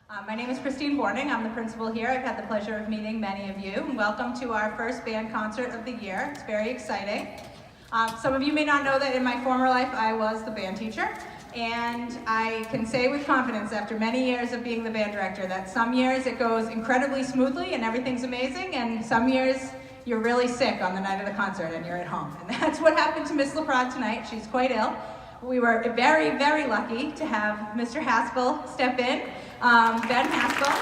My name is Christine Borning. I'm the principal here. I've had the pleasure of meeting many of you. Welcome to our first band concert of the year. It's very exciting. Some of you may not know that in my former life I was the band teacher, and I can say with confidence after many years of being the band director that some years it goes incredibly smoothly and everything's amazing, and some years you're really sick on the night of the concert and you're at home. And that's what happened to Miss LaPrade tonight. She's quite ill. We were very, very lucky to have Mr. Haskell step in, Ben Haskell.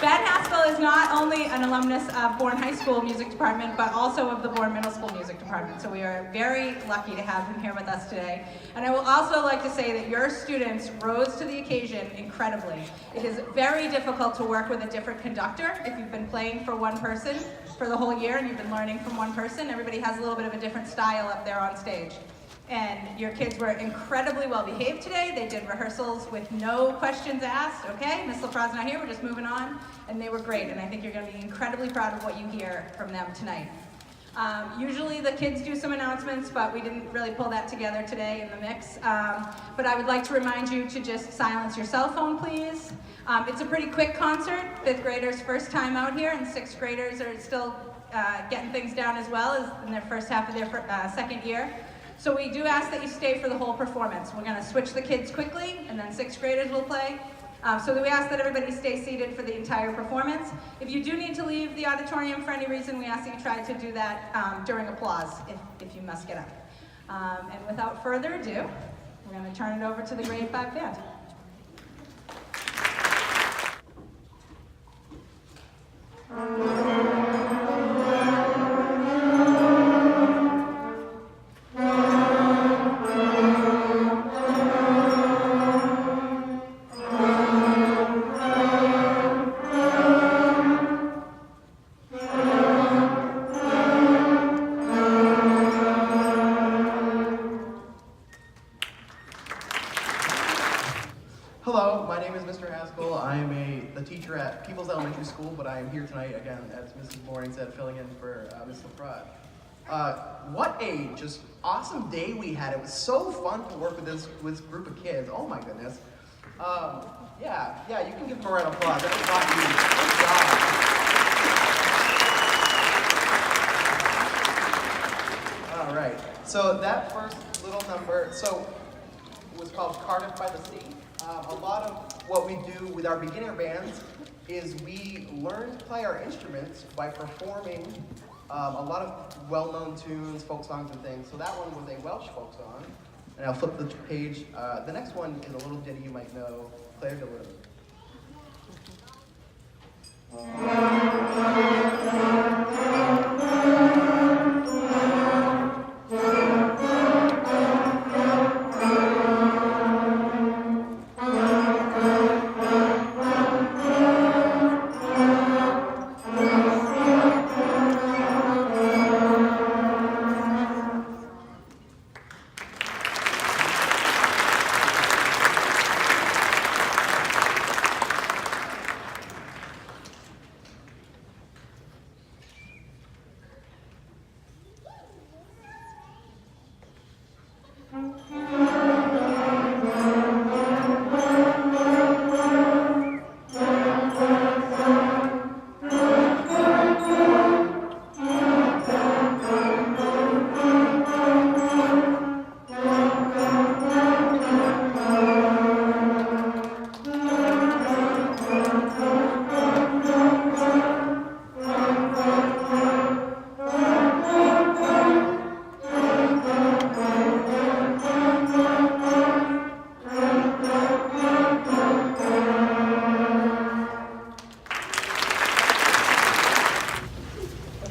Ben Haskell is not only an alumnus of Bourne High School Music Department, but also of the Bourne Middle School Music Department. So we are very lucky to have him here with us today. And I will also like to say that your students rose to the occasion incredibly. It is very difficult to work with a different conductor if you've been playing for one person for the whole year and you've been learning from one person. Everybody has a little bit of a different style up there on stage. And your kids were incredibly well behaved today. They did rehearsals with no questions asked, okay? Miss LaPrade's not here, we're just moving on. And they were great, and I think you're gonna be incredibly proud of what you hear from them tonight. Usually the kids do some announcements, but we didn't really pull that together today in the mix. But I would like to remind you to just silence your cell phone, please. It's a pretty quick concert. 5th graders' first time out here, and 6th graders are still getting things down as well as in their first half of their second year. So we do ask that you stay for the whole performance. We're gonna switch the kids quickly, and then 6th graders will play. So that we ask that everybody stay seated for the entire performance. If you do need to leave the auditorium for any reason, we ask that you try to do that during applause, if you must get up. And without further ado, we're gonna turn it over to the grade 5 band. Hello, my name is Mr. Haskell. I am the teacher at Peoples Elementary School, but I am here tonight, again, as Mrs. Boring said, filling in for Ms. LaPrade. What a just awesome day we had. It was so fun to work with this group of kids. Oh my goodness. Yeah, you can give them a round of applause. That was awesome. All right, so that first little number, was called Cardiff by the Sea. A lot of what we do with our beginner bands is we learn to play our instruments by performing a lot of well-known tunes, folk songs and things. So that one was a Welsh folk song. And I'll flip the page. The next one is a little ditty you might know, Claire de Lune.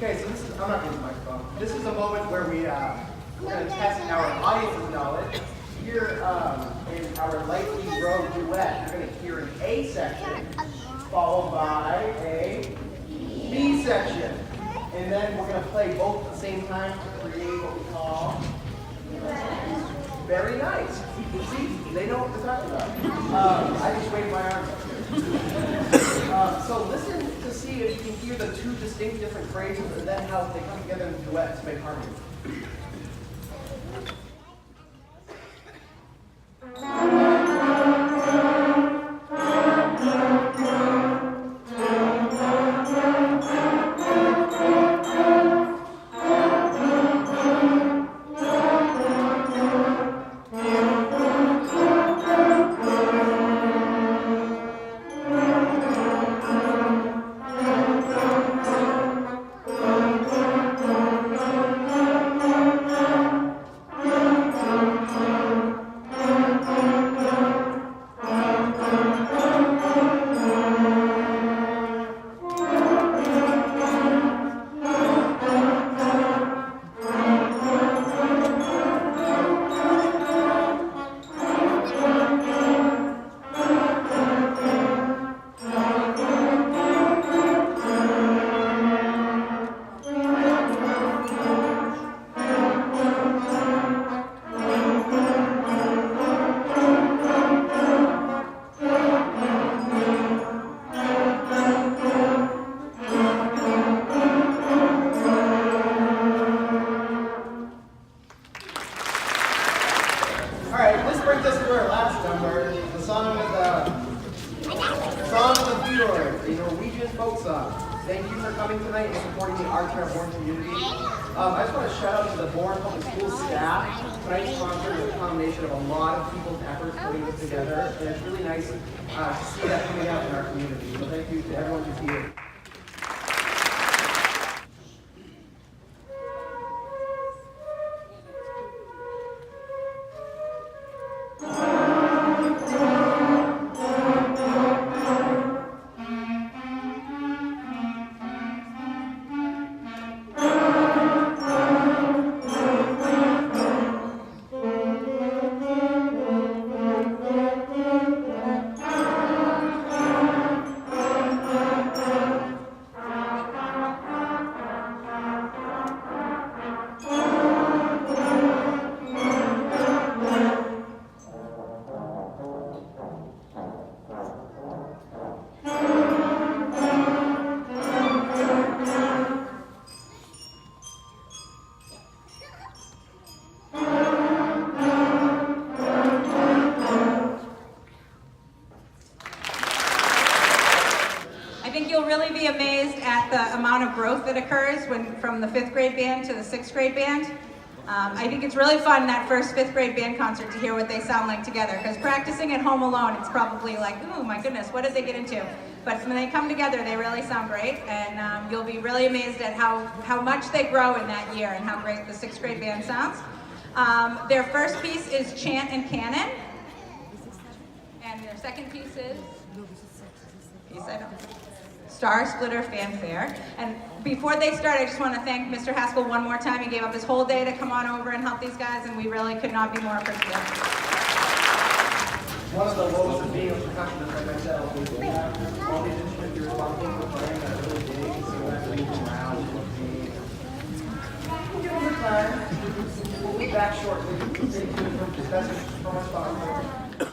Okay, so this is, I'm not using the microphone. This is a moment where we're going to test our audience's knowledge. Here in our Lightly Grow duet, you're going to hear an A section, followed by a B section. And then we're going to play both at the same time to create what we call very nice. See, they know what they're talking about. I just waved my arms up here. So listen to see if you can hear the two distinct different phrases and then how they come together in duet to make harmony. community. I just want to shout out to the Bourne Public Schools staff. Tonight's concert was a combination of a lot of people's efforts putting this together, and it's really nice to see that coming out in our community. So thank you to everyone who's here. Really be amazed at the amount of growth that occurs from the 5th grade band to the 6th grade band. I think it's really fun that first 5th grade band concert to hear what they sound like together, because practicing at home alone, it's probably like, oh my goodness, what did they get into? But when they come together, they really sound great, and you'll be really amazed at how much they grow in that year and how great the 6th grade band sounds. Their first piece is Chant and Canon, and their second piece is, Star Splitter Fanfare. And before they start, I just want to thank Mr. Haskell one more time. He gave up his whole day to come on over and help these guys, and we really could not be more appreciative. One of the woes of being a percussionist like myself is we have all these instruments you're responsible for playing that are really big, so you have to move them around. Give them the time. We'll be back shortly. Stay tuned. That's it from our sponsor.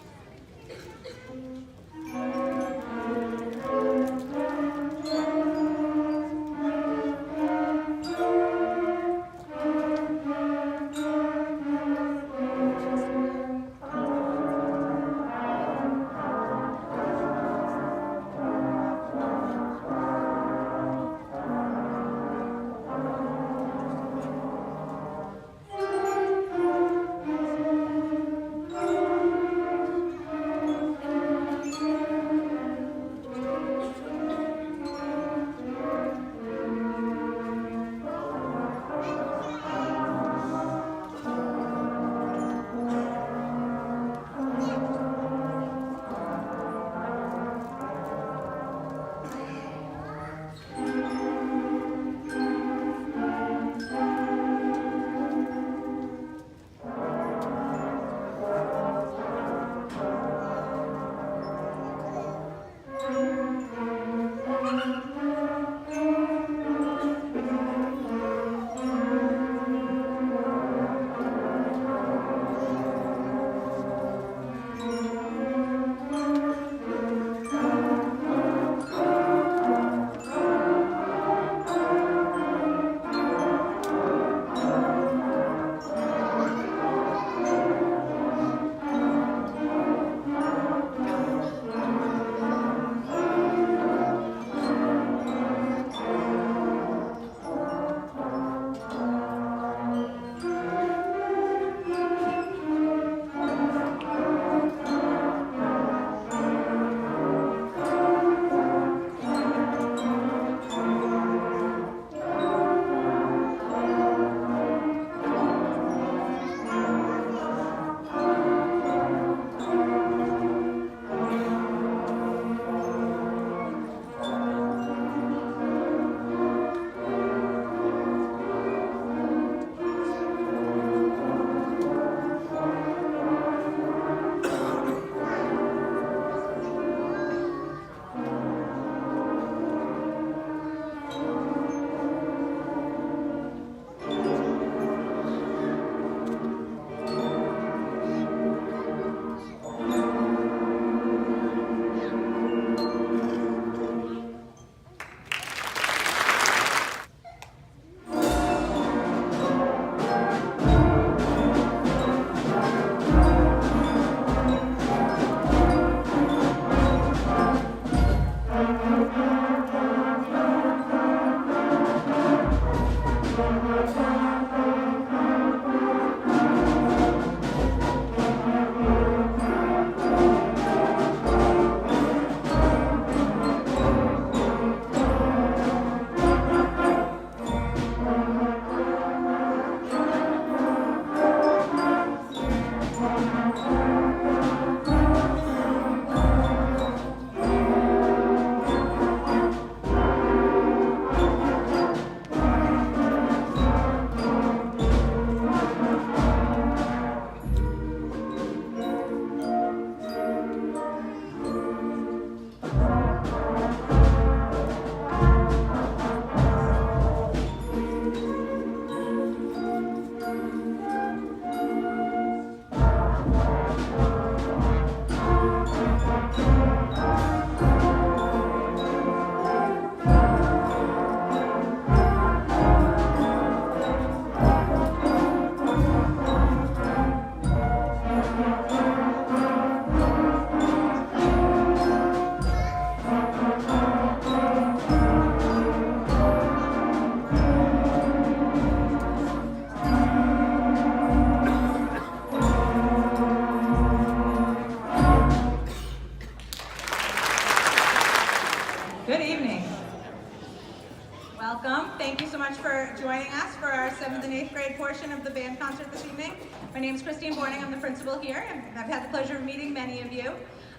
7th and 8th grade portion of the band concert this evening. My name is Christine Borning. I'm the principal here, and I've had the pleasure of meeting many of you.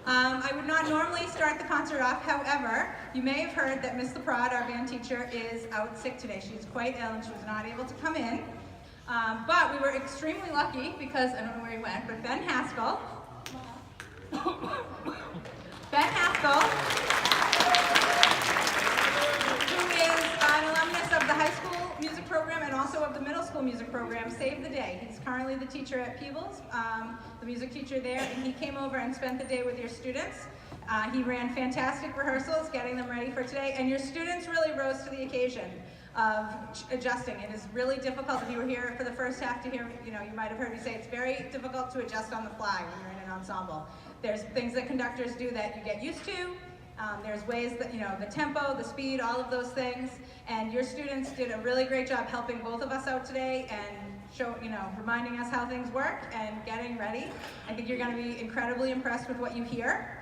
I would not normally start the concert off, however, you may have heard that Miss LaPrade, our band teacher, is out sick today. She's quite ill and she was not able to come in. But we were extremely lucky because, I don't know where he went, but Ben Haskell, who is an alumnus of the high school music program and also of the middle school music program, saved the day. He's currently the teacher at Peebles, the music teacher there, and he came over and spent the day with your students. He ran fantastic rehearsals, getting them ready for today, and your students really rose to the occasion of adjusting. It is really difficult. If you were here for the first half to hear, you might have heard me say it's very difficult to adjust on the fly when you're in an ensemble. There's things that conductors do that you get used to. There's ways that, the tempo, the speed, all of those things. And your students did a really great job helping both of us out today and reminding us how things work and getting ready. I think you're going to be incredibly impressed with what you hear.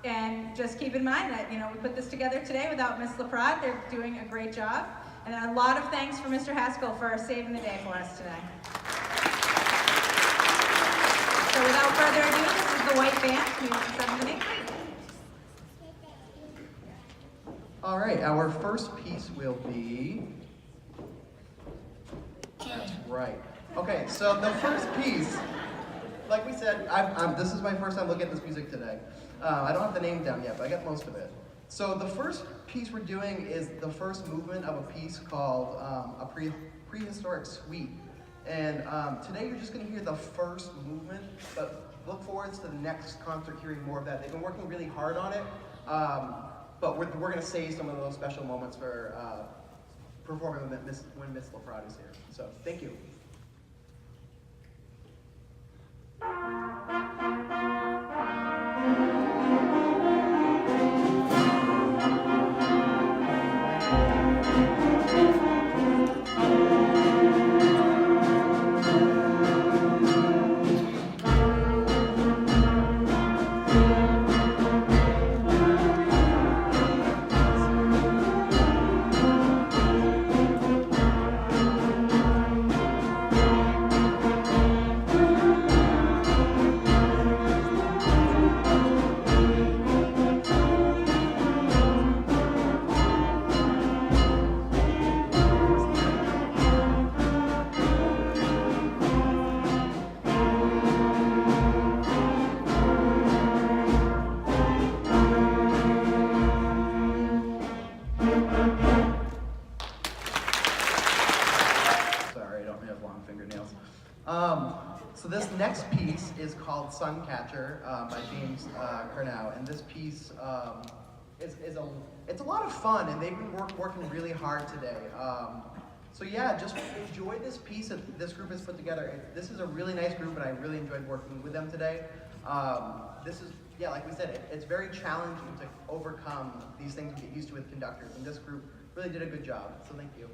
And just keep in mind that, we put this together today without Miss LaPrade. They're doing a great job. And a lot of thanks for Mr. Haskell for saving the day for us today. So without further ado, this is the White Band, music 7th and 8th grade. All right, our first piece will be, that's right. Okay, so the first piece, like we said, this is my first time looking at this music today. I don't have the name down yet, but I got most of it. So the first piece we're doing is the first movement of a piece called a prehistoric suite. And today you're just going to hear the first movement, but look forward to the next concert hearing more of that. They've been working really hard on it, but we're going to save some of those special moments for performing when Miss LaPrade is here. So thank you. So this next piece is called Suncatcher by James Cornow, and this piece it's a lot of fun, and they've been working really hard today. So yeah, just enjoy this piece that this group has put together. This is a really nice group, and I really enjoyed working with them today. This is, yeah, like we said, it's very challenging to overcome these things we get used to with conductors, and this group really did a good job. So thank you.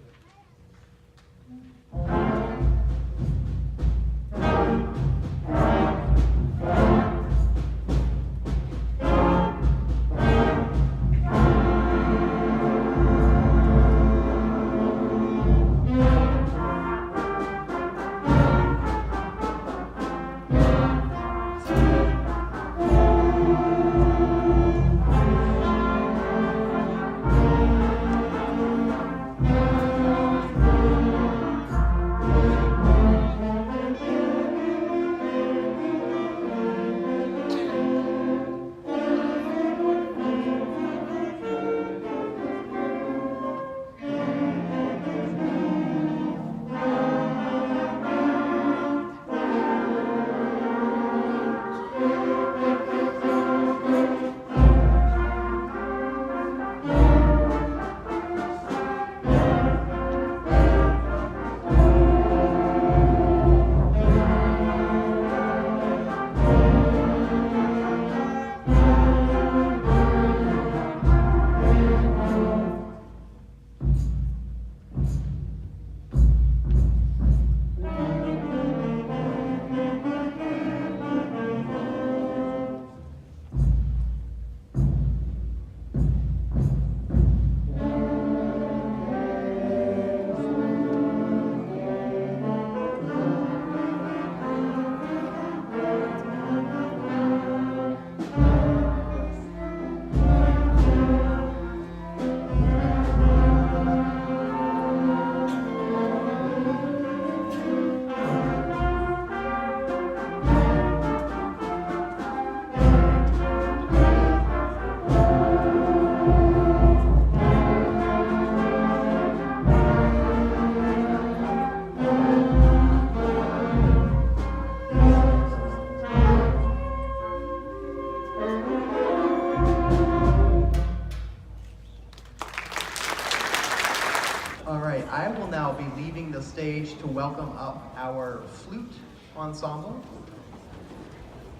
stage to welcome up our flute ensemble.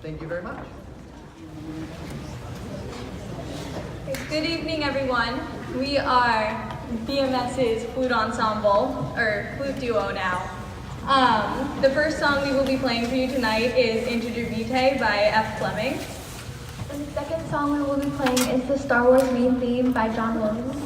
Thank you very much. Good evening, everyone. We are BMS's flute ensemble, or flute duo now. The first song we will be playing for you tonight is Integer Vitae by F. Fleming. And the second song we will be playing is the Star Wars main theme by John Williams.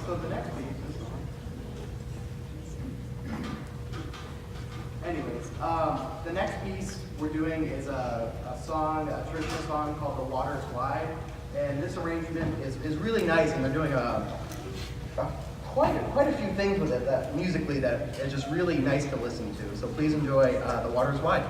So the next piece is anyways, the next piece we're doing is a song, a traditional song called The Water's Wide. And this arrangement is really nice, and they're doing quite a few things with it that musically that is just really nice to listen to. So please enjoy The Water's Wide.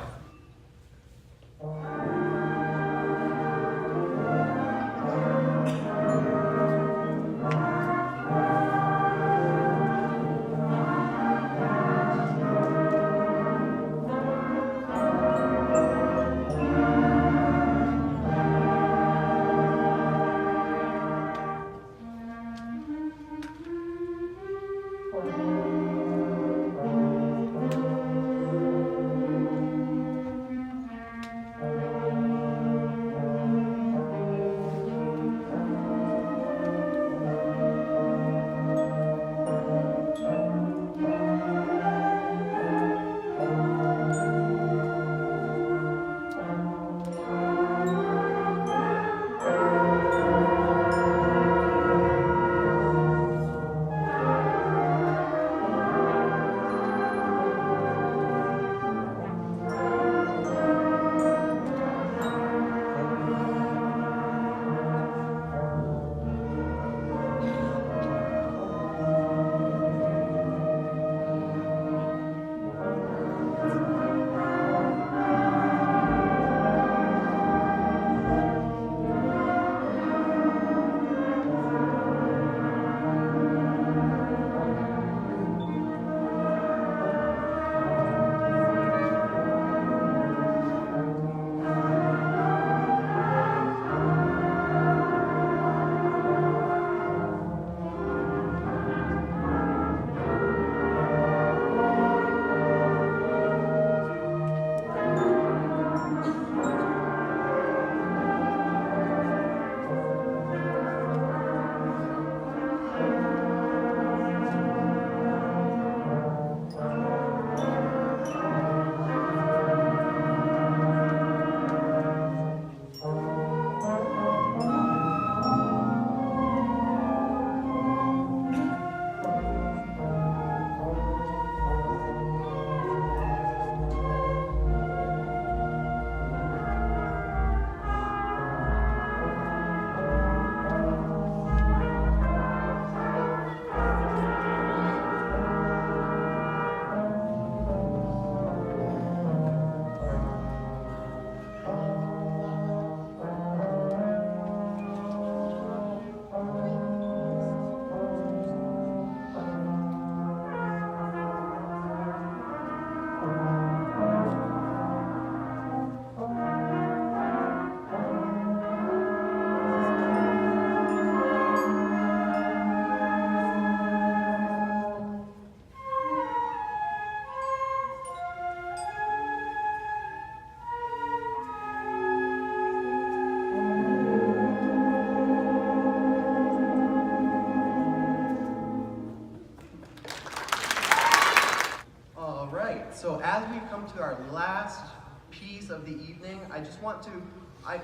so as we come to our last piece of the evening, I just want to,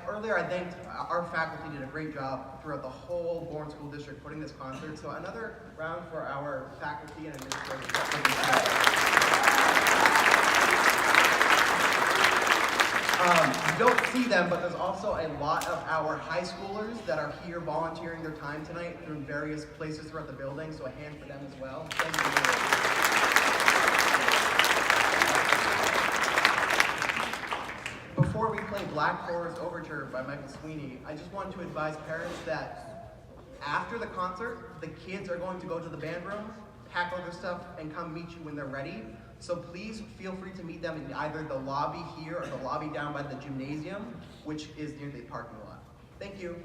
earlier I thanked our faculty did a great job throughout the whole Bourne School District putting this concert. So another round for our faculty and administrators. You don't see them, but there's also a lot of our high schoolers that are here volunteering their time tonight in various places throughout the building, so a hand for them as well. Thank you. Before we play Black Forest Overture by Michael Sweeney, I just wanted to advise parents that after the concert, the kids are going to go to the band room, pack all their stuff, and come meet you when they're ready. So please feel free to meet them in either the lobby here or the lobby down by the gymnasium, which is near the parking lot. Thank you.